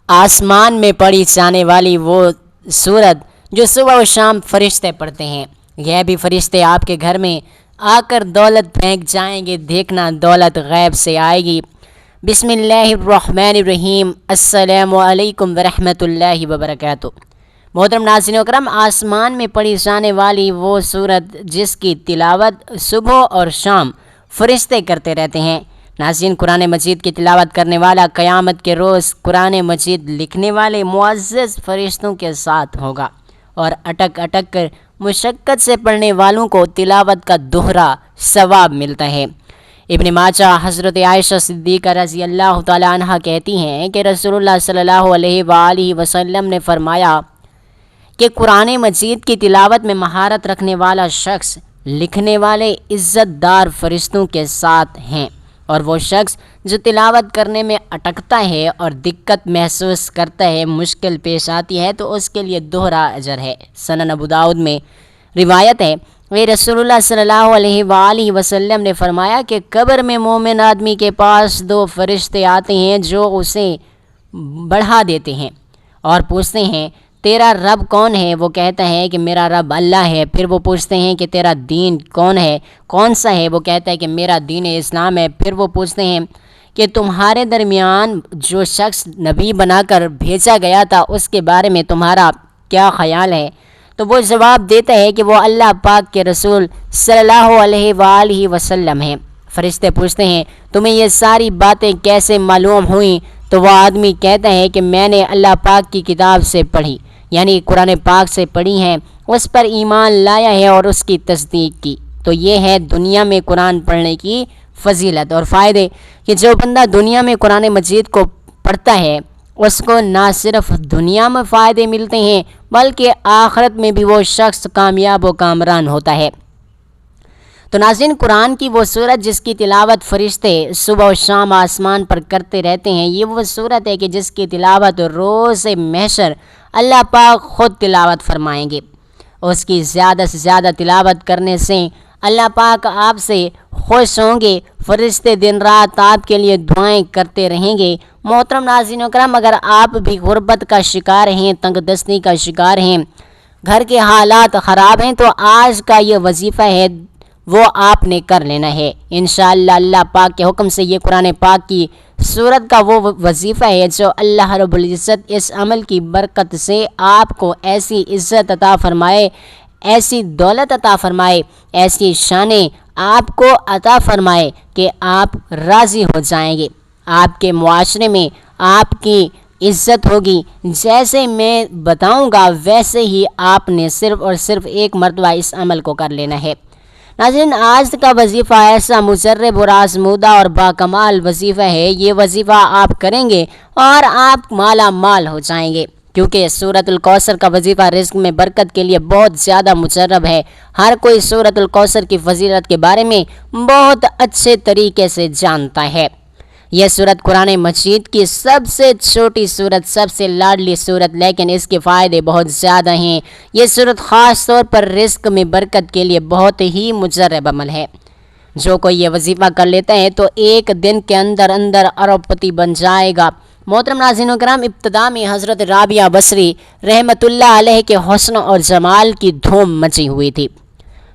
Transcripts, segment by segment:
آسمان میں پڑھی جانے والی وہ سورت جو صبح و شام فرشتے پڑھتے ہیں، یہ بھی فرشتے آپ کے گھر میں آ کر دولت پھینک جائیں گے، دیکھنا دولت غیب سے آئے گی۔ بسم اللہ الرحمن الرحیم، السلام علیکم ورحمۃ اللہ وبرکاتہ۔ محترم ناظرین اکرام، آسمان میں پڑھی جانے والی وہ سورت جس کی تلاوت صبح اور شام فرشتے کرتے رہتے ہیں۔ ناظرین، قرآن مجید کی تلاوت کرنے والا قیامت کے روز قرآن مجید لکھنے والے معزز فرشتوں کے ساتھ ہوگا، اور اٹک اٹک کر مشقت سے پڑھنے والوں کو تلاوت کا دوہرا ثواب ملتا ہے۔ ابن ماجہ حضرت عائشہ صدیقہ رضی اللہ تعالی عنہ کہتی ہیں کہ رسول اللہ صلی اللہ علیہ وآلہ وسلم نے فرمایا کہ قرآن مجید کی تلاوت میں مہارت رکھنے والا شخص لکھنے والے عزت دار فرشتوں کے ساتھ ہیں، اور وہ شخص جو تلاوت کرنے میں اٹکتا ہے اور دقت محسوس کرتا ہے، مشکل پیش آتی ہے، تو اس کے لیے دوہرا اجر ہے۔ سنن ابو داؤد میں روایت ہے کہ رسول اللہ صلی اللہ علیہ وآلہ وسلم نے فرمایا کہ قبر میں مومن آدمی کے پاس دو فرشتے آتے ہیں جو اسے بڑھا دیتے ہیں اور پوچھتے ہیں تیرا رب کون ہے؟ وہ کہتا ہے کہ میرا رب اللہ ہے۔ پھر وہ پوچھتے ہیں کہ تیرا دین کون سا ہے؟ وہ کہتا ہے کہ میرا دین اسلام ہے۔ پھر وہ پوچھتے ہیں کہ تمہارے درمیان جو شخص نبی بنا کر بھیجا گیا تھا اس کے بارے میں تمہارا کیا خیال ہے؟ تو وہ جواب دیتا ہے کہ وہ اللہ پاک کے رسول صلی اللہ علیہ وآلہ وسلم ہیں۔ فرشتے پوچھتے ہیں تمہیں یہ ساری باتیں کیسے معلوم ہوئیں؟ تو وہ آدمی کہتا ہے کہ میں نے اللہ پاک کی کتاب سے پڑھی، یعنی قرآن پاک سے پڑھی ہیں، اس پر ایمان لایا ہے اور اس کی تصدیق کی۔ تو یہ ہے دنیا میں قرآن پڑھنے کی فضیلت اور فائدے، کہ جو بندہ دنیا میں قرآن مجید کو پڑھتا ہے اس کو نہ صرف دنیا میں فائدے ملتے ہیں بلکہ آخرت میں بھی وہ شخص کامیاب و کامران ہوتا ہے۔ تو ناظرین، قرآن کی وہ سورت جس کی تلاوت فرشتے صبح و شام آسمان پر کرتے رہتے ہیں، یہ وہ سورت ہے کہ جس کی تلاوت روز محشر اللہ پاک خود تلاوت فرمائیں گے۔ اس کی زیادہ سے زیادہ تلاوت کرنے سے اللہ پاک آپ سے خوش ہوں گے، فرشتے دن رات آپ کے لیے دعائیں کرتے رہیں گے۔ محترم ناظرین اکرام، اگر آپ بھی غربت کا شکار ہیں، تنگ دستی کا شکار ہیں، گھر کے حالات خراب ہیں، تو آج کا یہ وظیفہ ہے وہ آپ نے کر لینا ہے انشاءاللہ۔ اللہ پاک کے حکم سے یہ قرآن پاک کی سورت کا وہ وظیفہ ہے جو اللہ رب العزت اس عمل کی برکت سے آپ کو ایسی عزت عطا فرمائے، ایسی دولت عطا فرمائے، ایسی شانیں آپ کو عطا فرمائے کہ آپ راضی ہو جائیں گے۔ آپ کے معاشرے میں آپ کی عزت ہوگی، جیسے میں بتاؤں گا ویسے ہی آپ نے صرف اور صرف ایک مرتبہ اس عمل کو کر لینا ہے۔ ناظرین، آج کا وظیفہ ایسا مجرب اور آزمودہ اور باکمال وظیفہ ہے، یہ وظیفہ آپ کریں گے اور آپ مالا مال ہو جائیں گے، کیونکہ سورۃ الکوثر کا وظیفہ رزق میں برکت کے لیے بہت زیادہ مجرب ہے۔ ہر کوئی سورۃ الکوثر کی فضیلت کے بارے میں بہت اچھے طریقے سے جانتا ہے۔ یہ سورت قرآن مجید کی سب سے چھوٹی سورت، سب سے لاڈلی سورت، لیکن اس کے فائدے بہت زیادہ ہیں۔ یہ سورت خاص طور پر رزق میں برکت کے لیے بہت ہی مجرب عمل ہے۔ جو کوئی یہ وظیفہ کر لیتا ہے تو ایک دن کے اندر ارب پتی بن جائے گا۔ محترم ناظرین و کرام، ابتدا میں حضرت رابعہ بصری رحمۃ اللہ علیہ کے حسن اور جمال کی دھوم مچی ہوئی تھی،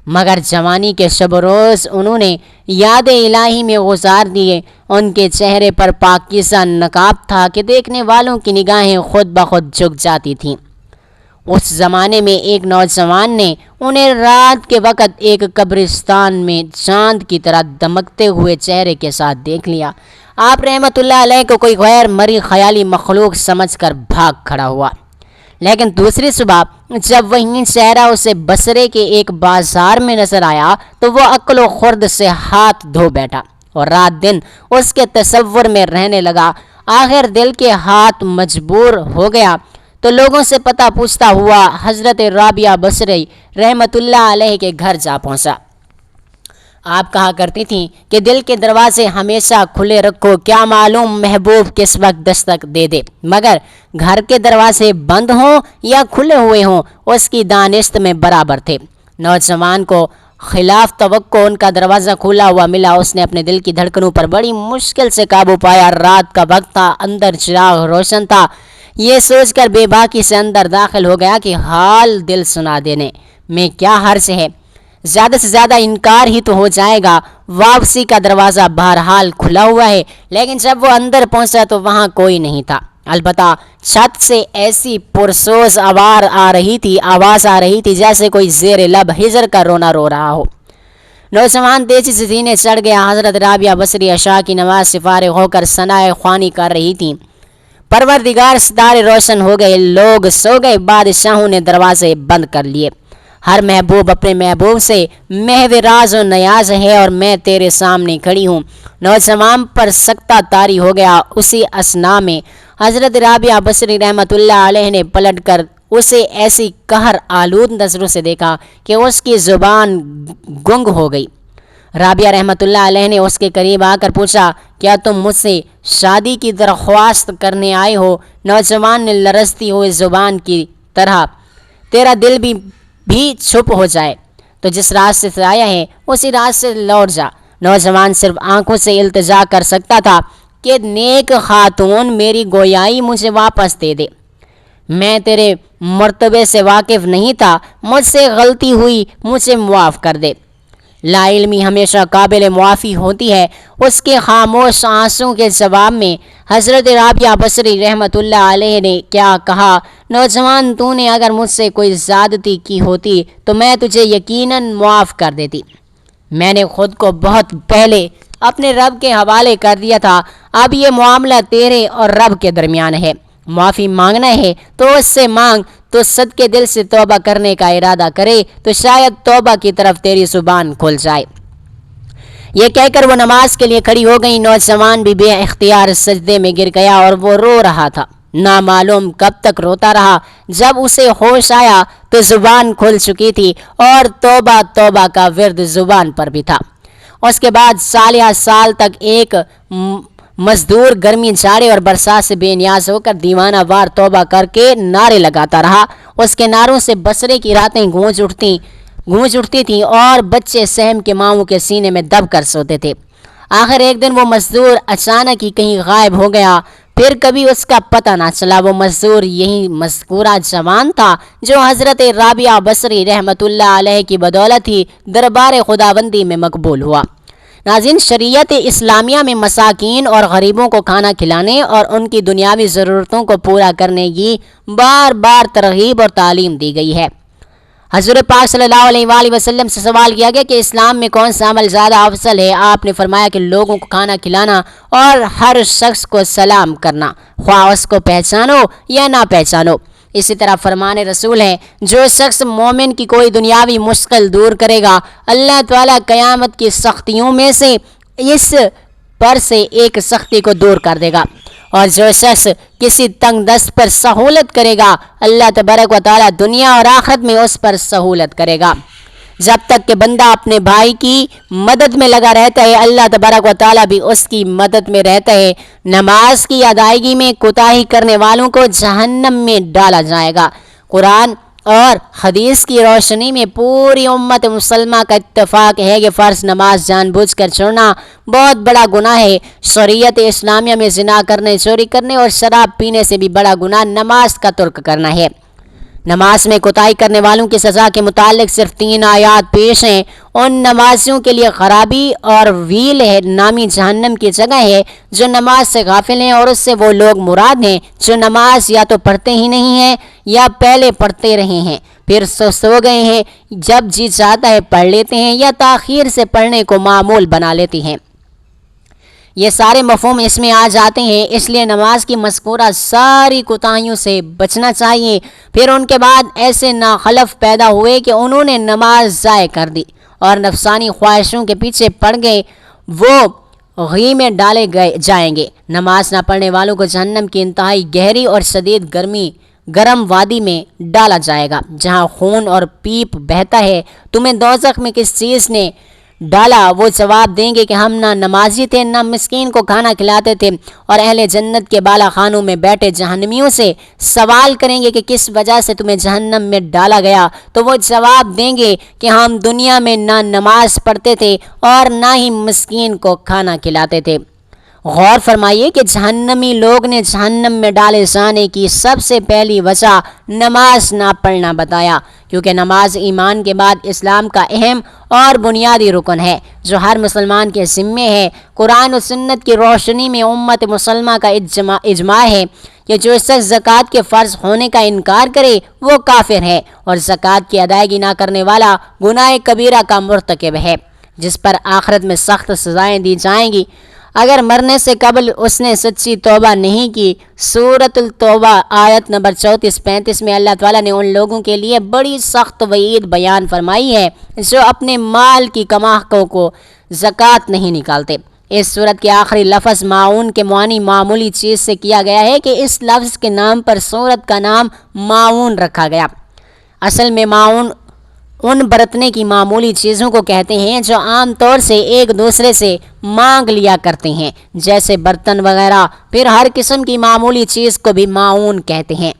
مگر جوانی کے شب و روز انہوں نے یاد الہی میں گزار دیے۔ ان کے چہرے پر پاکیزہ نقاب تھا کہ دیکھنے والوں کی نگاہیں خود بخود جھک جاتی تھیں۔ اس زمانے میں ایک نوجوان نے انہیں رات کے وقت ایک قبرستان میں چاند کی طرح دمکتے ہوئے چہرے کے ساتھ دیکھ لیا۔ آپ رحمۃ اللہ علیہ کو کوئی غیر مری خیالی مخلوق سمجھ کر بھاگ کھڑا ہوا، لیکن دوسری صبح جب وہی چہرہ اسے بصرے کے ایک بازار میں نظر آیا تو وہ عقل و خرد سے ہاتھ دھو بیٹھا اور رات دن اس کے تصور میں رہنے لگا۔ آخر دل کے ہاتھ مجبور ہو گیا تو لوگوں سے پتہ پوچھتا ہوا حضرت رابعہ بصری رحمۃ اللہ علیہ کے گھر جا پہنچا۔ آپ کہا کرتی تھیں کہ دل کے دروازے ہمیشہ کھلے رکھو، کیا معلوم محبوب کس وقت دستک دے دے، مگر گھر کے دروازے بند ہوں یا کھلے ہوئے ہوں اس کی دانست میں برابر تھے۔ نوجوان کو خلاف توقع ان کا دروازہ کھلا ہوا ملا۔ اس نے اپنے دل کی دھڑکنوں پر بڑی مشکل سے قابو پایا۔ رات کا وقت تھا، اندر چراغ روشن تھا، یہ سوچ کر بے باکی سے اندر داخل ہو گیا کہ حال دل سنا دینے میں کیا حرج ہے، زیادہ سے زیادہ انکار ہی تو ہو جائے گا۔ واپسی کا دروازہ بہرحال کھلا ہوا ہے، لیکن جب وہ اندر پہنچا تو وہاں کوئی نہیں تھا، البتہ چھت سے ایسی پرسوز آواز آ رہی تھی جیسے کوئی زیر لب ہجر کا رونا رو رہا ہو۔ نوجوان تیزی سے سینے چڑھ گیا۔ حضرت رابعہ بصری عشاء کی نماز سے فارغ ہو کر ثناء خوانی کر رہی تھیں۔ پروردگار ستارے روشن ہو گئے، لوگ سو گئے، بادشاہوں نے دروازے بند کر لیے۔ ہر محبوب اپنے محبوب سے محو راز و نیاز ہے اور میں تیرے سامنے کھڑی ہوں۔ نوجوان پر سکتہ طاری ہو گیا۔ اسی اثنا میں حضرت رابعہ بصری رحمۃ اللہ علیہ نے پلٹ کر اسے ایسی قہر آلود نظروں سے دیکھا کہ اس کی زبان گنگ ہو گئی۔ رابعہ رحمۃ اللہ علیہ نے اس کے قریب آ کر پوچھا، کیا تم مجھ سے شادی کی درخواست کرنے آئے ہو؟ نوجوان نے لرزتی ہوئی زبان کی طرح، تیرا دل بھی چھپ ہو جائے تو جس راستے سے آیا ہے اسی راستے سے لوٹ جا۔ نوجوان صرف آنکھوں سے التجا کر سکتا تھا کہ نیک خاتون میری گویائی مجھے واپس دے دے، میں تیرے مرتبے سے واقف نہیں تھا، مجھ سے غلطی ہوئی، مجھے معاف کر دے۔ لا علمی ہمیشہ قابل معافی ہوتی ہے۔ اس کے خاموش آنسوں کے جواب میں حضرت رابعہ بصری رحمۃ اللہ علیہ نے کیا کہا، نوجوان تو نے اگر مجھ سے کوئی زیادتی کی ہوتی تو میں تجھے یقیناً معاف کر دیتی۔ میں نے خود کو بہت پہلے اپنے رب کے حوالے کر دیا تھا، اب یہ معاملہ تیرے اور رب کے درمیان ہے۔ معافی مانگنا ہے تو اس سے مانگ، تو صدقے دل سے توبہ کرنے کا ارادہ کرے تو شاید توبہ کی طرف تیری زبان کھل جائے۔ یہ کہہ کر وہ نماز کے لیے کھڑی ہو گئی۔ نوجوان بھی بے اختیار سجدے میں گر گیا اور وہ رو رہا تھا، نامعلوم کب تک روتا رہا۔ جب اسے ہوش آیا تو زبان کھل چکی تھی اور توبہ توبہ کا ورد زبان پر بھی تھا۔ اس کے بعد سالیہ سال تک ایک مزدور گرمی جاڑے اور برسات سے بے نیاز ہو کر دیوانہ وار توبہ کر کے نعرے لگاتا رہا۔ اس کے نعروں سے بصرے کی راتیں گونج اٹھتی تھیں اور بچے سہم کے ماؤں کے سینے میں دب کر سوتے تھے۔ آخر ایک دن وہ مزدور اچانک ہی کہیں غائب ہو گیا، پھر کبھی اس کا پتہ نہ چلا۔ وہ مزدور یہی مذکورہ جوان تھا جو حضرت رابعہ بصری رحمۃ اللہ علیہ کی بدولت ہی دربار خداوندی میں مقبول ہوا۔ ناظرین، شریعت اسلامیہ میں مساکین اور غریبوں کو کھانا کھلانے اور ان کی دنیاوی ضرورتوں کو پورا کرنے کی بار بار ترغیب اور تعلیم دی گئی ہے۔ حضور پاک صلی اللہ علیہ وآلہ وسلم سے سوال کیا گیا کہ اسلام میں کون سا عمل زیادہ افضل ہے؟ آپ نے فرمایا کہ لوگوں کو کھانا کھلانا اور ہر شخص کو سلام کرنا، خواہ اس کو پہچانو یا نہ پہچانو۔ اسی طرح فرمان رسول ہے، جو شخص مومن کی کوئی دنیاوی مشکل دور کرے گا، اللہ تعالیٰ قیامت کی سختیوں میں سے اس پر سے ایک سختی کو دور کر دے گا، اور جو شخص کسی تنگ دست پر سہولت کرے گا، اللہ تبارک و تعالیٰ دنیا اور آخرت میں اس پر سہولت کرے گا۔ جب تک کہ بندہ اپنے بھائی کی مدد میں لگا رہتا ہے، اللہ تبارک و تعالیٰ بھی اس کی مدد میں رہتا ہے۔ نماز کی ادائیگی میں کوتاہی کرنے والوں کو جہنم میں ڈالا جائے گا۔ قرآن اور حدیث کی روشنی میں پوری امت مسلمہ کا اتفاق ہے کہ فرض نماز جان بوجھ کر چھوڑنا بہت بڑا گناہ ہے۔ شریعت اسلامیہ میں زنا کرنے، چوری کرنے اور شراب پینے سے بھی بڑا گناہ نماز کا ترک کرنا ہے۔ نماز میں کوتاہی کرنے والوں کی سزا کے متعلق صرف 3 آیات پیش ہیں۔ ان نمازیوں کے لیے خرابی اور ویل ہے نامی جہنم کی جگہ ہے جو نماز سے غافل ہیں، اور اس سے وہ لوگ مراد ہیں جو نماز یا تو پڑھتے ہی نہیں ہیں یا پہلے پڑھتے رہے ہیں پھر سو گئے ہیں، جب جی چاہتا ہے پڑھ لیتے ہیں یا تاخیر سے پڑھنے کو معمول بنا لیتے ہیں۔ یہ سارے مفہوم اس میں آ جاتے ہیں، اس لیے نماز کی مذکورہ ساری کوتاہیوں سے بچنا چاہیے۔ پھر ان کے بعد ایسے ناخلف پیدا ہوئے کہ انہوں نے نماز ضائع کر دی اور نفسانی خواہشوں کے پیچھے پڑ گئے، وہ غی میں ڈالے جائیں گے۔ نماز نہ پڑھنے والوں کو جہنم کی انتہائی گہری اور شدید گرم وادی میں ڈالا جائے گا، جہاں خون اور پیپ بہتا ہے۔ تمہیں دوزخ میں کس چیز نے ڈالا؟ وہ جواب دیں گے کہ ہم نہ نمازی تھے، نہ مسکین کو کھانا کھلاتے تھے۔ اور اہل جنت کے بالا خانوں میں بیٹھے جہنمیوں سے سوال کریں گے کہ کس وجہ سے تمہیں جہنم میں ڈالا گیا؟ تو وہ جواب دیں گے کہ ہم دنیا میں نہ نماز پڑھتے تھے اور نہ ہی مسکین کو کھانا کھلاتے تھے۔ غور فرمائیے کہ جہنمی لوگ نے جہنم میں ڈالے جانے کی سب سے پہلی وجہ نماز نہ پڑھنا بتایا، کیونکہ نماز ایمان کے بعد اسلام کا اہم اور بنیادی رکن ہے جو ہر مسلمان کے ذمے ہے۔ قرآن و سنت کی روشنی میں امت مسلمہ کا اجماع ہے کہ جو شخص زکوٰۃ کے فرض ہونے کا انکار کرے وہ کافر ہے اور زکوٰۃ کی ادائیگی نہ کرنے والا گناہ کبیرہ کا مرتکب ہے، جس پر آخرت میں سخت سزائیں دی جائیں گی اگر مرنے سے قبل اس نے سچی توبہ نہیں کی۔ سورۃ التوبہ آیت نمبر 34-35 میں اللہ تعالیٰ نے ان لوگوں کے لیے بڑی سخت وعید بیان فرمائی ہے جو اپنے مال کی کماحقوں کو زکوٰۃ نہیں نکالتے۔ اس سورت کے آخری لفظ معاون کے معنی معمولی چیز سے کیا گیا ہے کہ اس لفظ کے نام پر سورت کا نام معاون رکھا گیا۔ اصل میں معاون ان برتنے کی معمولی چیزوں کو کہتے ہیں جو عام طور سے ایک دوسرے سے مانگ لیا کرتے ہیں، جیسے برتن وغیرہ۔ پھر ہر قسم کی معمولی چیز کو بھی معاون کہتے ہیں۔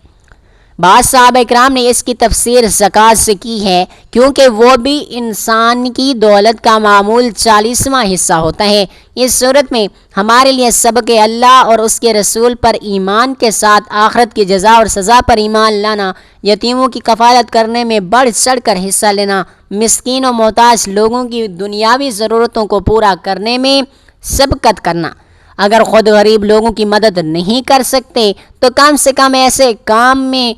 بعض صحابہ کرام نے اس کی تفسیر زکوٰۃ سے کی ہے کیونکہ وہ بھی انسان کی دولت کا معمول 40واں حصہ ہوتا ہے۔ اس صورت میں ہمارے لیے سبق اللہ اور اس کے رسول پر ایمان کے ساتھ آخرت کی جزا اور سزا پر ایمان لانا، یتیموں کی کفالت کرنے میں بڑھ چڑھ کر حصہ لینا، مسکین و محتاج لوگوں کی دنیاوی ضرورتوں کو پورا کرنے میں سبقت کرنا۔ اگر خود غریب لوگوں کی مدد نہیں کر سکتے تو کم سے کم ایسے کام میں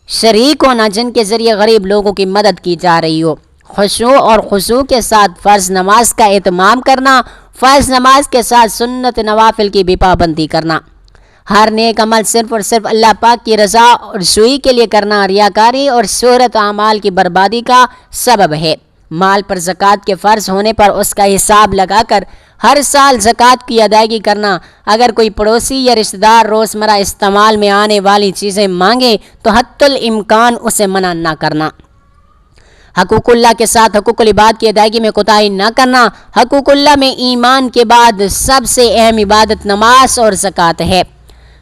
شریک ہونا جن کے ذریعے غریب لوگوں کی مدد کی جا رہی ہو۔ خشوع اور خضوع کے ساتھ فرض نماز کا اہتمام کرنا، فرض نماز کے ساتھ سنت نوافل کی بھی پابندی کرنا۔ ہر نیک عمل صرف اور صرف اللہ پاک کی رضا اور جوئی کے لیے کرنا ریاکاری اور شہرت اعمال کی بربادی کا سبب ہے۔ مال پر زکوٰۃ کے فرض ہونے پر اس کا حساب لگا کر ہر سال زکوٰۃ کی ادائیگی کرنا۔ اگر کوئی پڑوسی یا رشتہ دار روزمرہ استعمال میں آنے والی چیزیں مانگے تو حتی الامکان اسے منع نہ کرنا۔ حقوق اللہ کے ساتھ حقوق العباد کی ادائیگی میں کوتاہی نہ کرنا۔ حقوق اللہ میں ایمان کے بعد سب سے اہم عبادت نماز اور زکوٰۃ ہے۔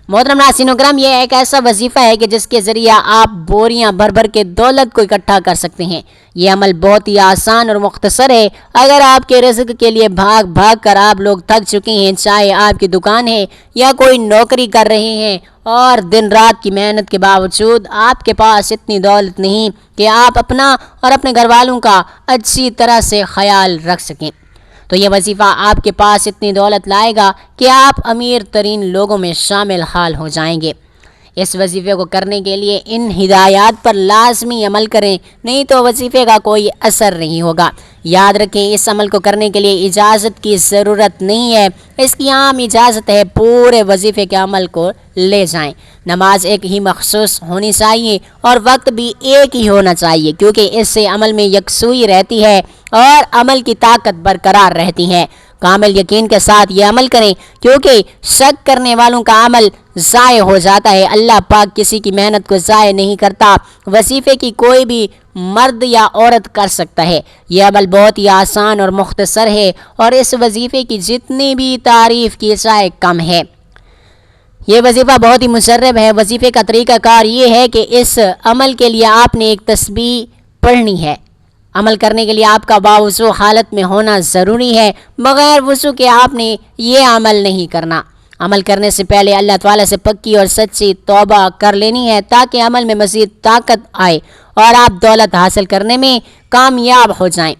محترم ناظرین کرام، یہ ایک ایسا وظیفہ ہے کہ جس کے ذریعے آپ بوریاں بھر بھر کے دولت کو اکٹھا کر سکتے ہیں۔ یہ عمل بہت ہی آسان اور مختصر ہے۔ اگر آپ کے رزق کے لیے بھاگ بھاگ کر آپ لوگ تھک چکے ہیں، چاہے آپ کی دکان ہے یا کوئی نوکری کر رہے ہیں اور دن رات کی محنت کے باوجود آپ کے پاس اتنی دولت نہیں کہ آپ اپنا اور اپنے گھر والوں کا اچھی طرح سے خیال رکھ سکیں، تو یہ وظیفہ آپ کے پاس اتنی دولت لائے گا کہ آپ امیر ترین لوگوں میں شامل حال ہو جائیں گے۔ اس وظیفے کو کرنے کے لیے ان ہدایات پر لازمی عمل کریں، نہیں تو وظیفے کا کوئی اثر نہیں ہوگا۔ یاد رکھیں، اس عمل کو کرنے کے لیے اجازت کی ضرورت نہیں ہے، اس کی عام اجازت ہے پورے وظیفے کے عمل کو لے جائیں۔ نماز ایک ہی مخصوص ہونی چاہیے اور وقت بھی ایک ہی ہونا چاہیے، کیونکہ اس سے عمل میں یکسوئی رہتی ہے اور عمل کی طاقت برقرار رہتی ہے۔ کامل یقین کے ساتھ یہ عمل کریں، کیونکہ شک کرنے والوں کا عمل ضائع ہو جاتا ہے۔ اللہ پاک کسی کی محنت کو ضائع نہیں کرتا۔ وظیفے کی کوئی بھی مرد یا عورت کر سکتا ہے۔ یہ عمل بہت ہی آسان اور مختصر ہے اور اس وظیفے کی جتنی بھی تعریف کی جائے کم ہے۔ یہ وظیفہ بہت ہی مشرف ہے۔ وظیفے کا طریقہ کار یہ ہے کہ اس عمل کے لیے آپ نے ایک تسبیح پڑھنی ہے۔ عمل کرنے کے لیے آپ کا باوضو حالت میں ہونا ضروری ہے۔ بغیر وضو کے آپ نے یہ عمل نہیں کرنا۔ عمل کرنے سے پہلے اللہ تعالیٰ سے پکی اور سچی توبہ کر لینی ہے تاکہ عمل میں مزید طاقت آئے اور آپ دولت حاصل کرنے میں کامیاب ہو جائیں۔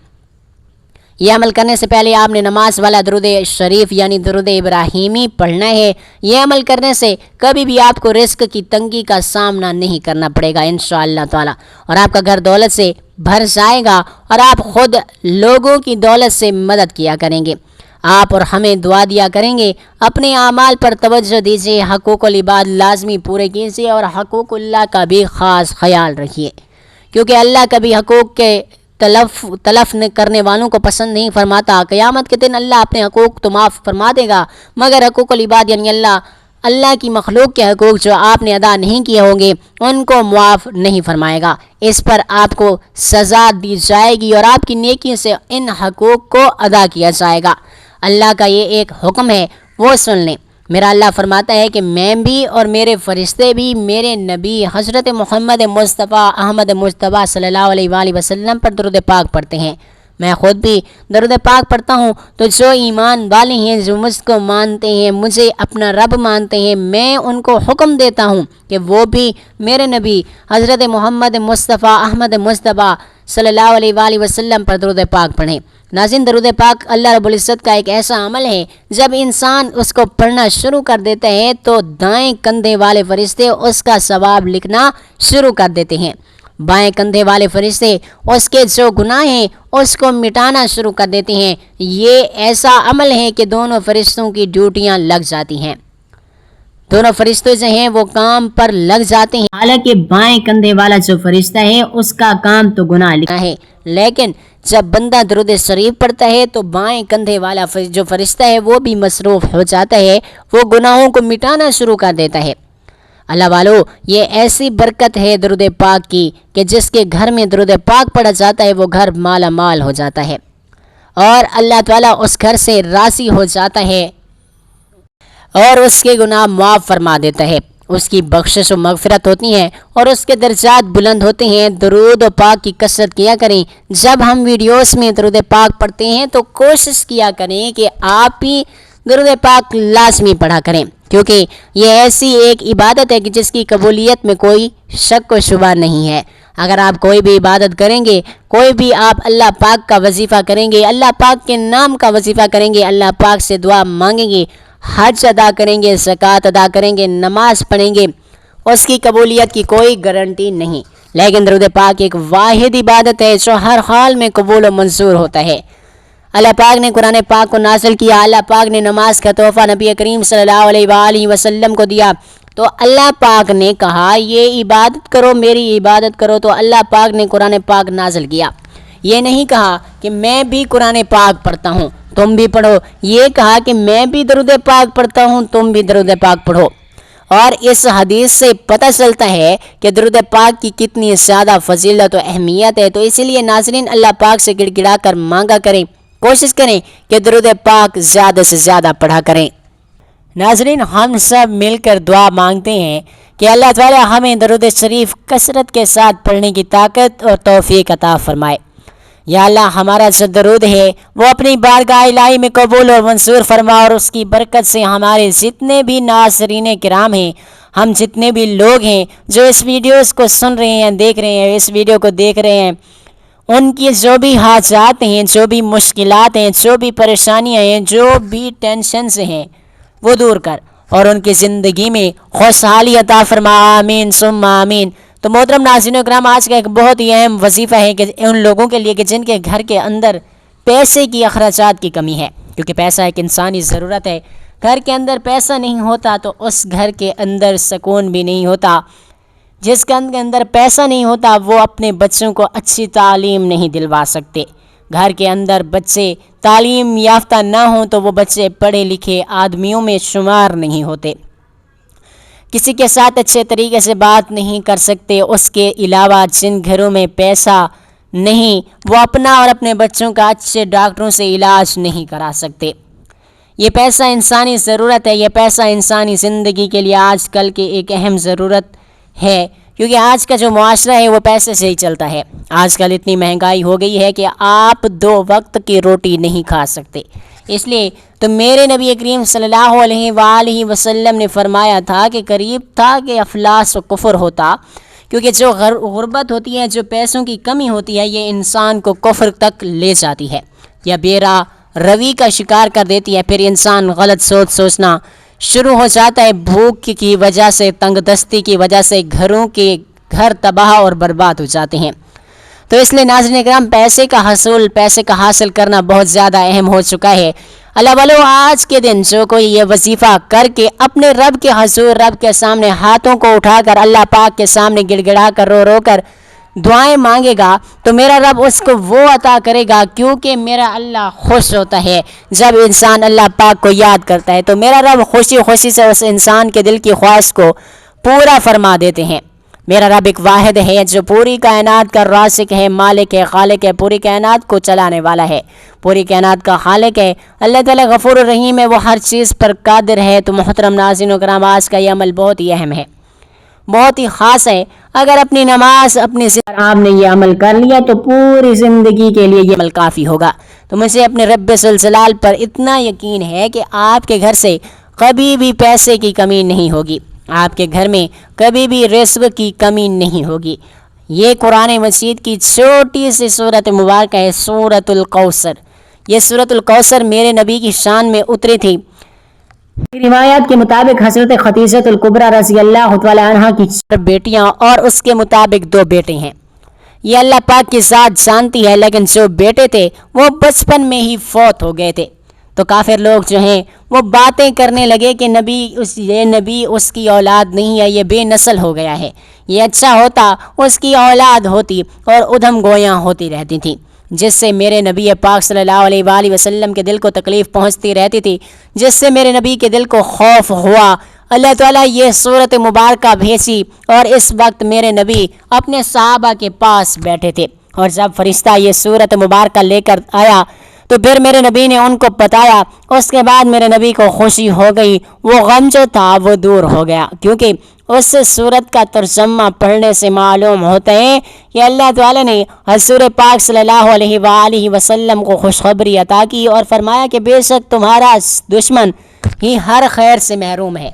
یہ عمل کرنے سے پہلے آپ نے نماز والا درود شریف یعنی درود ابراہیمی پڑھنا ہے۔ یہ عمل کرنے سے کبھی بھی آپ کو رزق کی تنگی کا سامنا نہیں کرنا پڑے گا انشاءاللہ تعالی، اور آپ کا گھر دولت سے بھر جائے گا اور آپ خود لوگوں کی دولت سے مدد کیا کریں گے۔ آپ اور ہمیں دعا دیا کریں گے۔ اپنے اعمال پر توجہ دیجیے، حقوق العباد لازمی پورے کیجیے اور حقوق اللہ کا بھی خاص خیال رکھیے، کیونکہ اللہ کبھی حقوق کے تلف کرنے والوں کو پسند نہیں فرماتا۔ قیامت کے دن اللہ اپنے حقوق تو معاف فرما دے گا، مگر حقوق العباد یعنی اللہ کی مخلوق کے حقوق جو آپ نے ادا نہیں کیے ہوں گے ان کو معاف نہیں فرمائے گا۔ اس پر آپ کو سزا دی جائے گی اور آپ کی نیکی سے ان حقوق کو ادا کیا جائے گا۔ اللہ کا یہ ایک حکم ہے، وہ سن لیں۔ میرا اللہ فرماتا ہے کہ میں بھی اور میرے فرشتے بھی میرے نبی حضرت محمد مصطفیٰ احمد مجتبیٰ صلی اللہ علیہ وآلہ وسلم پر درود پاک پڑھتے ہیں۔ میں خود بھی درود پاک پڑھتا ہوں، تو جو ایمان والے ہیں، جو مجھ کو مانتے ہیں، مجھے اپنا رب مانتے ہیں، میں ان کو حکم دیتا ہوں کہ وہ بھی میرے نبی حضرت محمد مصطفیٰ احمد مصطفیٰ صلی اللہ علیہ وآلہ وسلم پر درود پاک پڑھیں۔ ناظرین، درود پاک اللہ رب العزت کا ایک ایسا عمل ہے، جب انسان اس کو پڑھنا شروع کر دیتا ہے تو دائیں کندھے والے فرشتے اس کا ثواب لکھنا شروع کر دیتے ہیں۔ بائیں کندھے والے فرشتے اس کے جو گناہ ہیں اس کو مٹانا شروع کر دیتے ہیں۔ یہ ایسا عمل ہے کہ دونوں فرشتوں کی ڈیوٹیاں لگ جاتی ہیں، دونوں فرشتے جو ہیں وہ کام پر لگ جاتے ہیں۔ حالانکہ بائیں کندھے والا جو فرشتہ ہے اس کا کام تو گناہ لکھنا ہے، لیکن جب بندہ درود شریف پڑھتا ہے تو بائیں کندھے والا جو فرشتہ ہے وہ بھی مصروف ہو جاتا ہے، وہ گناہوں کو مٹانا شروع کر دیتا ہے۔ اللہ والو، یہ ایسی برکت ہے درود پاک کی کہ جس کے گھر میں درود پاک پڑھا جاتا ہے وہ گھر مالا مال ہو جاتا ہے، اور اللہ تعالیٰ اس گھر سے راضی ہو جاتا ہے اور اس کے گناہ معاف فرما دیتا ہے، اس کی بخشش و مغفرت ہوتی ہیں اور اس کے درجات بلند ہوتے ہیں۔ درود و پاک کی کثرت کیا کریں۔ جب ہم ویڈیوز میں درود پاک پڑھتے ہیں تو کوشش کیا کریں کہ آپ بھی درود پاک لازمی پڑھا کریں، کیونکہ یہ ایسی ایک عبادت ہے کہ جس کی قبولیت میں کوئی شک و شبہ نہیں ہے۔ اگر آپ کوئی بھی عبادت کریں گے، کوئی بھی آپ اللہ پاک کا وظیفہ کریں گے، اللہ پاک کے نام کا وظیفہ کریں گے، اللہ پاک سے دعا مانگیں گے، حج ادا کریں گے، زکوٰۃ ادا کریں گے، نماز پڑھیں گے، اس کی قبولیت کی کوئی گارنٹی نہیں۔ لیکن درود پاک ایک واحد عبادت ہے جو ہر حال میں قبول و منظور ہوتا ہے۔ اللہ پاک نے قرآن پاک کو نازل کیا، اللہ پاک نے نماز کا تحفہ نبی کریم صلی اللہ علیہ وآلہ وسلم کو دیا، تو اللہ پاک نے کہا یہ عبادت کرو، میری عبادت کرو، تو اللہ پاک نے قرآن پاک نازل کیا۔ یہ نہیں کہا کہ میں بھی قرآن پاک پڑھتا ہوں تم بھی پڑھو، یہ کہا کہ میں بھی درود پاک پڑھتا ہوں تم بھی درود پاک پڑھو۔ اور اس حدیث سے پتہ چلتا ہے کہ درود پاک کی کتنی زیادہ فضیلت و اہمیت ہے، تو اسی لیے ناظرین اللہ پاک سے گڑ گڑا کر مانگا کریں، کوشش کریں کہ درود پاک زیادہ سے زیادہ پڑھا کریں۔ ناظرین، ہم سب مل کر دعا مانگتے ہیں کہ اللہ تعالی ہمیں درود شریف کثرت کے ساتھ پڑھنے کی طاقت اور توفیق عطا فرمائے۔ یا اللہ، ہمارا جو درود ہے وہ اپنی بارگاہ الہی میں قبول و منظور فرما، اور اس کی برکت سے ہمارے جتنے بھی ناظرین کرام ہیں، ہم جتنے بھی لوگ ہیں جو اس ویڈیوز کو سن رہے ہیں، دیکھ رہے ہیں، اس ویڈیو کو دیکھ رہے ہیں، ان کی جو بھی حاجات ہیں، جو بھی مشکلات ہیں، جو بھی پریشانیاں ہیں، جو بھی ٹینشنز ہیں، وہ دور کر اور ان کی زندگی میں خوشحالی عطا فرما، آمین ثم آمین۔ تو محترم ناظرین اکرام، آج کا ایک بہت ہی اہم وظیفہ ہے کہ ان لوگوں کے لیے کہ جن کے گھر کے اندر پیسے کی اخراجات کی کمی ہے، کیونکہ پیسہ ایک انسانی ضرورت ہے۔ گھر کے اندر پیسہ نہیں ہوتا تو اس گھر کے اندر سکون بھی نہیں ہوتا۔ جس کے اندر پیسہ نہیں ہوتا وہ اپنے بچوں کو اچھی تعلیم نہیں دلوا سکتے۔ گھر کے اندر بچے تعلیم یافتہ نہ ہوں تو وہ بچے پڑھے لکھے آدمیوں میں شمار نہیں ہوتے، کسی کے ساتھ اچھے طریقے سے بات نہیں کر سکتے۔ اس کے علاوہ جن گھروں میں پیسہ نہیں، وہ اپنا اور اپنے بچوں کا اچھے ڈاکٹروں سے علاج نہیں کرا سکتے۔ یہ پیسہ انسانی ضرورت ہے، یہ پیسہ انسانی زندگی کے لیے آج کل کی ایک اہم ضرورت ہے، کیونکہ آج کا جو معاشرہ ہے وہ پیسے سے ہی چلتا ہے۔ آج کل اتنی مہنگائی ہو گئی ہے کہ آپ 2 وقت کی روٹی نہیں کھا سکتے۔ اس لیے تو میرے نبی کریم صلی اللہ علیہ وآلہ وسلم نے فرمایا تھا کہ قریب تھا کہ افلاس و کفر ہوتا، کیونکہ جو غربت ہوتی ہے، جو پیسوں کی کمی ہوتی ہے، یہ انسان کو کفر تک لے جاتی ہے یا بیرا روی کا شکار کر دیتی ہے۔ پھر انسان غلط سوچنا شروع ہو جاتا ہے، بھوک کی وجہ سے، تنگ دستی کی وجہ سے گھر تباہ اور برباد ہو جاتے ہیں۔ تو اس لیے ناظرین اکرام، پیسے کا حاصل کرنا بہت زیادہ اہم ہو چکا ہے۔ اللہ والو، آج کے دن جو کوئی یہ وظیفہ کر کے اپنے رب کے حضور، رب کے سامنے ہاتھوں کو اٹھا کر اللہ پاک کے سامنے گڑ گڑا کر رو کر دعائیں مانگے گا تو میرا رب اس کو وہ عطا کرے گا، کیونکہ میرا اللہ خوش ہوتا ہے جب انسان اللہ پاک کو یاد کرتا ہے، تو میرا رب خوشی سے اس انسان کے دل کی خواہش کو پورا فرما دیتے ہیں۔ میرا رب ایک واحد ہے جو پوری کائنات کا رازق ہے، مالک ہے، خالق ہے، پوری کائنات کو چلانے والا ہے، پوری کائنات کا خالق ہے۔ اللہ تعالیٰ غفور الرحیم ہے، وہ ہر چیز پر قادر ہے۔ تو محترم ناظرین و کرام، آج کا یہ عمل بہت ہی اہم ہے، بہت ہی خاص ہے۔ اگر اپنی نماز آپ نے یہ عمل کر لیا تو پوری زندگی کے لیے یہ عمل کافی ہوگا۔ تو مجھے اپنے رب ذوالجلال پر اتنا یقین ہے کہ آپ کے گھر سے کبھی بھی پیسے کی کمی نہیں ہوگی، آپ کے گھر میں کبھی بھی رزق کی کمی نہیں ہوگی۔ یہ قرآن مجید کی چھوٹی سی سورت مبارکہ ہے، سورۃ الکوثر۔ یہ سورۃ الکوثر میرے نبی کی شان میں اتری تھی۔ روایات کے مطابق حضرت خدیجہ الکبریٰ رضی اللہ تعالی عنہا کی 4 بیٹیاں اور اس کے مطابق 2 بیٹے ہیں۔ یہ اللہ پاک کی ذات جانتی ہے، لیکن جو بیٹے تھے وہ بچپن میں ہی فوت ہو گئے تھے۔ تو کافر لوگ جو ہیں وہ باتیں کرنے لگے کہ یہ نبی اس کی اولاد نہیں ہے، یہ بے نسل ہو گیا ہے، یہ اچھا ہوتا اس کی اولاد ہوتی، اور ادھم گویاں ہوتی رہتی تھیں، جس سے میرے نبی پاک صلی اللہ علیہ وآلہ وسلم کے دل کو تکلیف پہنچتی رہتی تھی، جس سے میرے نبی کے دل کو خوف ہوا۔ اللہ تعالیٰ یہ صورت مبارکہ بھیجی، اور اس وقت میرے نبی اپنے صحابہ کے پاس بیٹھے تھے، اور جب فرشتہ یہ صورت مبارکہ لے کر آیا تو پھر میرے نبی نے ان کو بتایا۔ اس کے بعد میرے نبی کو خوشی ہو گئی، وہ غم جو تھا وہ دور ہو گیا، کیونکہ اس صورت کا ترجمہ پڑھنے سے معلوم ہوتا ہے کہ اللہ تعالی نے حضور پاک صلی اللہ علیہ وآلہ وسلم کو خوشخبری عطا کی اور فرمایا کہ بے شک تمہارا دشمن ہی ہر خیر سے محروم ہے۔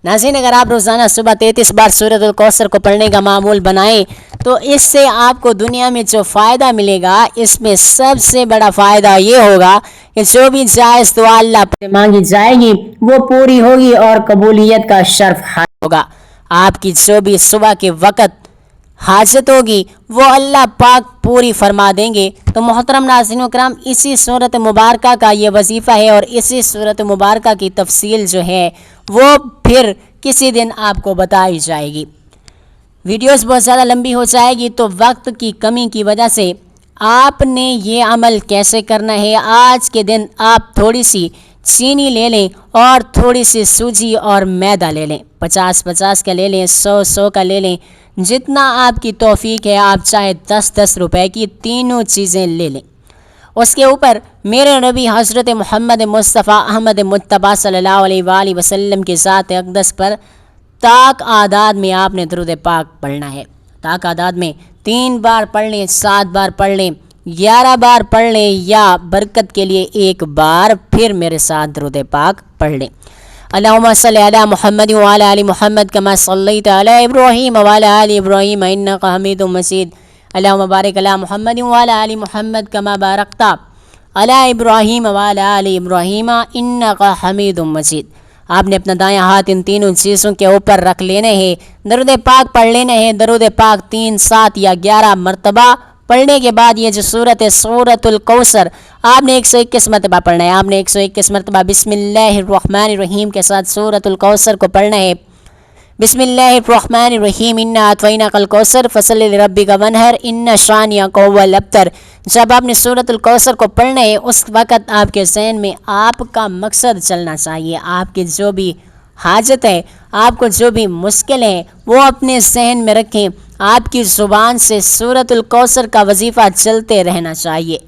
ناظرین، اگر آپ روزانہ صبح 33 بار سورۃ الکوثر کو پڑھنے کا معمول بنائیں تو اس سے آپ کو دنیا میں جو فائدہ ملے گا، اس میں سب سے بڑا فائدہ یہ ہوگا کہ جو بھی جائز دعا اللہ پر مانگی جائے گی وہ پوری ہوگی اور قبولیت کا شرف حاصل ہوگا۔ آپ کی جو بھی صبح کے وقت حاجت ہوگی وہ اللہ پاک پوری فرما دیں گے۔ تو محترم ناظرین و کرام، اسی صورت مبارکہ کا یہ وظیفہ ہے، اور اسی صورت مبارکہ کی تفصیل جو ہے وہ پھر کسی دن آپ کو بتائی جائے گی۔ ویڈیوز بہت زیادہ لمبی ہو جائے گی، تو وقت کی کمی کی وجہ سے آپ نے یہ عمل کیسے کرنا ہے، آج کے دن آپ تھوڑی سی چینی لے لیں اور تھوڑی سی سوجی اور میدا لے لیں، 50 کا لے لیں، 100 کا لے لیں، جتنا آپ کی توفیق ہے۔ آپ چاہے 10 روپے کی تینوں چیزیں لے لیں۔ اس کے اوپر میرے نبی حضرت محمد مصطفیٰ احمد مجتبیٰ صلی اللہ علیہ وآلہ وسلم کی ذات اقدس پر طاق اعداد میں آپ نے درود پاک پڑھنا ہے۔ طاق اعداد میں 3 بار پڑھ لیں، 7 بار پڑھ لیں، 11 بار پڑھ لیں، یا برکت کے لیے 1 بار پھر میرے ساتھ درود پاک پڑھ لیں۔ اللہم صلی علی محمد وعلی آل محمد کما صلیت علی ابراہیم وعلی آل ابراہیم انک حمید مجید۔ اللہم بارک علی محمد وعلی آل محمد کما بارکت علی ابراہیم وعلی آل ابراہیم انک حمید مجید۔ آپ نے اپنا دایاں ہاتھ ان تینوں چیزوں کے اوپر رکھ لینے ہیں، درود پاک پڑھ لینے ہیں۔ درود پاک 3، 7 یا 11 مرتبہ پڑھنے کے بعد یہ جو صورت ہے سورۃ الکوثر، آپ نے 121 مرتبہ پڑھنا ہے۔ آپ نے 121 مرتبہ بسم اللہ الرحمن الرحیم کے ساتھ سورۃ الکوثر کو پڑھنا ہے۔ بسم اللہ الرحمن الرحیم، انا اعطیناک الکوثر فصلی لربک وانحر ان شانئک ھو الابتر۔ جب آپ نے سورۃ الکوثر کو پڑھنا ہے، اس وقت آپ کے ذہن میں آپ کا مقصد چلنا چاہیے۔ آپ کی جو بھی حاجت ہے، آپ کو جو بھی مشکل ہے، وہ اپنے ذہن میں رکھیں۔ آپ کی زبان سے سورۃ الکوثر کا وظیفہ چلتے رہنا چاہیے۔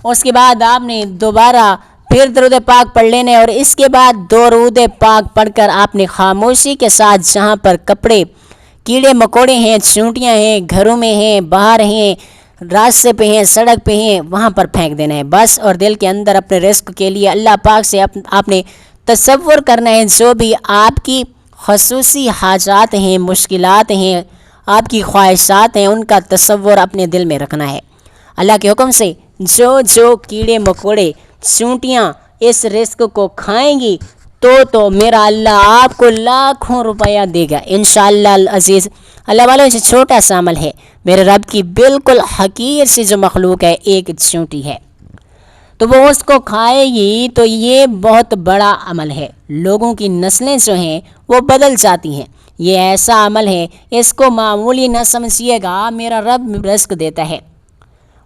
اس کے بعد آپ نے دوبارہ پھر درود پاک پڑھ لینے، اور اس کے بعد درود پاک پڑھ کر آپ نے خاموشی کے ساتھ جہاں پر کپڑے کیڑے مکوڑے ہیں، چونٹیاں ہیں، گھروں میں ہیں، باہر ہیں، راستے پہ ہیں، سڑک پہ ہیں، وہاں پر پھینک دینا ہے بس۔ اور دل کے اندر اپنے رزق کے لیے اللہ پاک سے آپ نے تصور کرنا ہے، جو بھی آپ کی خصوصی حاجات ہیں، مشکلات ہیں، آپ کی خواہشات ہیں، ان کا تصور اپنے دل میں رکھنا ہے۔ اللہ کے حکم سے جو کیڑے مکوڑے چونٹیاں اس رزق کو کھائیں گی تو میرا اللہ آپ کو لاکھوں روپیہ دے گا انشاءاللہ العزیز۔ اللہ والوں سے چھوٹا سا عمل ہے، میرے رب کی بالکل حقیر سی جو مخلوق ہے، ایک چونٹی ہے، تو وہ اس کو کھائے گی، تو یہ بہت بڑا عمل ہے۔ لوگوں کی نسلیں جو ہیں وہ بدل جاتی ہیں۔ یہ ایسا عمل ہے، اس کو معمولی نہ سمجھیے گا، میرا رب رزق دیتا ہے،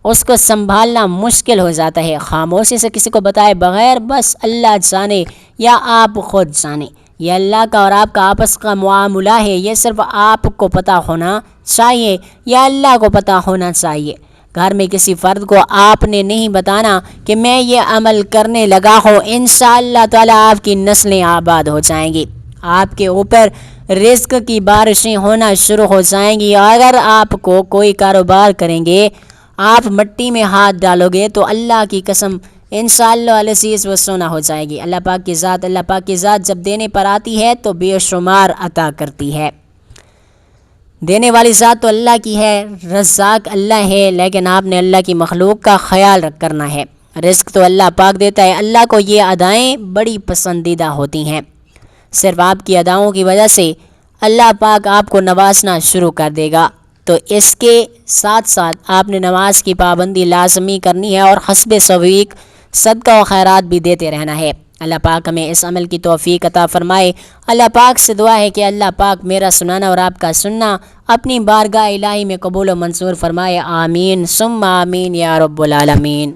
اس کو سنبھالنا مشکل ہو جاتا ہے۔ خاموشی سے کسی کو بتائے بغیر بس اللہ جانے یا آپ خود جانے، یہ اللہ کا اور آپ کا آپس کا معاملہ ہے، یہ صرف آپ کو پتہ ہونا چاہیے یا اللہ کو پتہ ہونا چاہیے۔ گھر میں کسی فرد کو آپ نے نہیں بتانا کہ میں یہ عمل کرنے لگا ہوں، انشاءاللہ تعالی آپ کی نسلیں آباد ہو جائیں گی۔ آپ کے اوپر رزق کی بارشیں ہونا شروع ہو جائیں گی۔ اگر آپ کو کوئی کاروبار کریں گے، آپ مٹی میں ہاتھ ڈالو گے تو اللہ کی قسم انشاءاللہ العزیز وہ سونا ہو جائے گی۔ اللہ پاک کی ذات جب دینے پر آتی ہے تو بے شمار عطا کرتی ہے۔ دینے والی ذات تو اللہ کی ہے، رزاق اللہ ہے، لیکن آپ نے اللہ کی مخلوق کا خیال کرنا ہے۔ رزق تو اللہ پاک دیتا ہے، اللہ کو یہ ادائیں بڑی پسندیدہ ہوتی ہیں۔ صرف آپ کی اداؤں کی وجہ سے اللہ پاک آپ کو نوازنا شروع کر دے گا۔ تو اس کے ساتھ ساتھ آپ نے نماز کی پابندی لازمی کرنی ہے اور حسب سویق صدقہ و خیرات بھی دیتے رہنا ہے۔ اللہ پاک ہمیں اس عمل کی توفیق عطا فرمائے۔ اللہ پاک سے دعا ہے کہ اللہ پاک میرا سنانا اور آپ کا سننا اپنی بارگاہ الہی میں قبول و منظور فرمائے۔ آمین ثم آمین یا رب العالمین۔